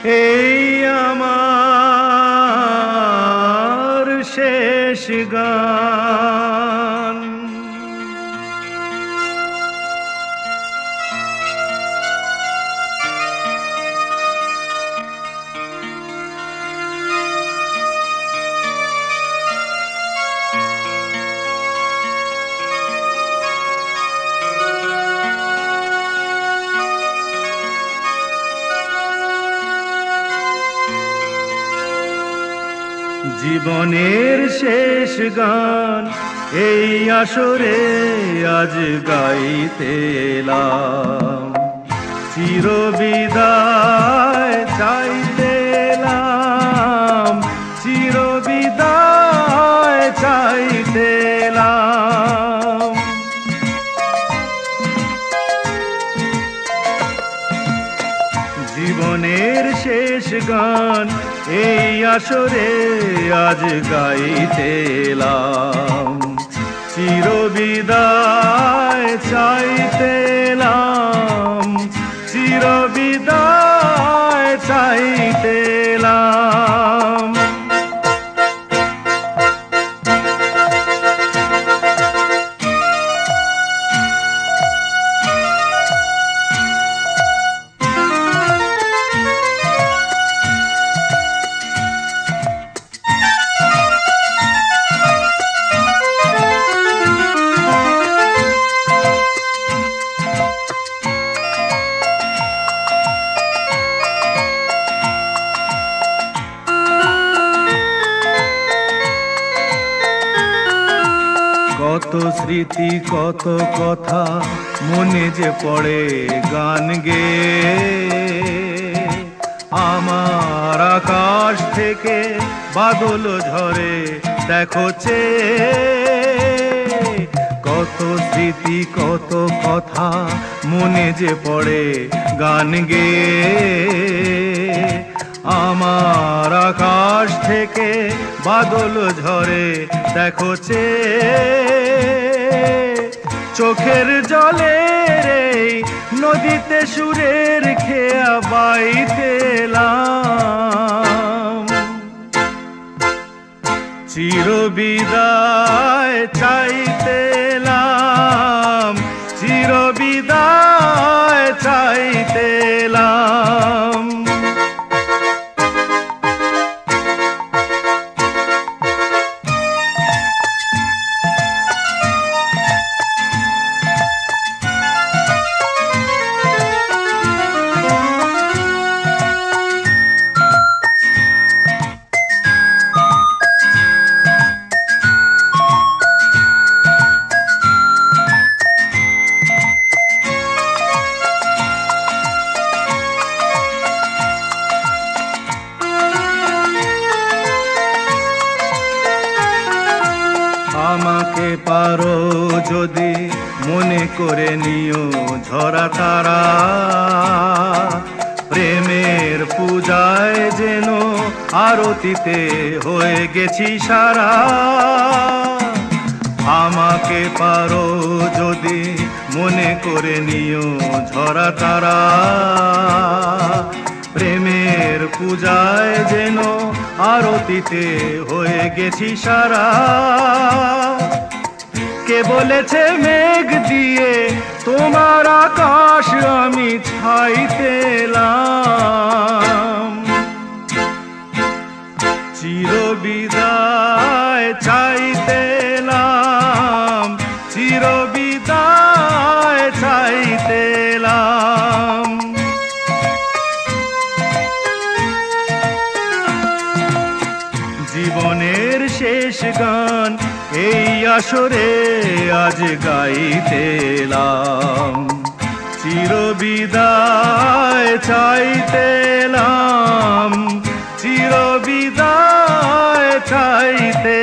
এই আমার শেষ গান। জীবনের শেষ গান এই আসরে আজ গাইতে এলাম, চিরবিদায় চাইতে এলাম, চিরবিদায় চাইতে এলাম। জীবনের শেষ গান এই আসরে আজ গাইতে এলাম, চিরবিদায় চাইতে এলাম, চিরবিদায় চাইতে এলাম। কত স্মৃতি কত কথা মনে যে পড়ে গান গেয়ে, আমার আকাশ থেকে বাদল ঝরে দেখো চেয়ে। কত স্মৃতি কত কথা মনে যে পড়ে গান গেয়ে, আমার আকাশ থেকে বাদল ঝরে দেখো চেয়ে। চোখের জলের এই নদীতে সুরের খেয়া বাইতে এলাম, চিরবিদায় চাইতে এলাম, চিরবিদায় চাইতে এলাম। আমাকে পারো যদি মনে করে নিও ঝরা তারা, প্রেমের পূজায় যেন আরতিতে হয়ে গেছি সারা। আমাকে পারো যদি মনে করে নিও ঝরা তারা, প্রেমের পূজায় যেন আরতিতে হয়ে গেছি সারা। কে বলেছে মেঘ দিয়ে তোমার আকাশ আমি ছাইতে এলাম, চিরবিদায় চাইতে এলাম, চিরবিদায় চাইতে এলাম। জীবনের শেষ গান এই আসরে আজ গাইতে এলাম, চিরবিদায় চাইতে এলাম, চিরবিদায় চাইতে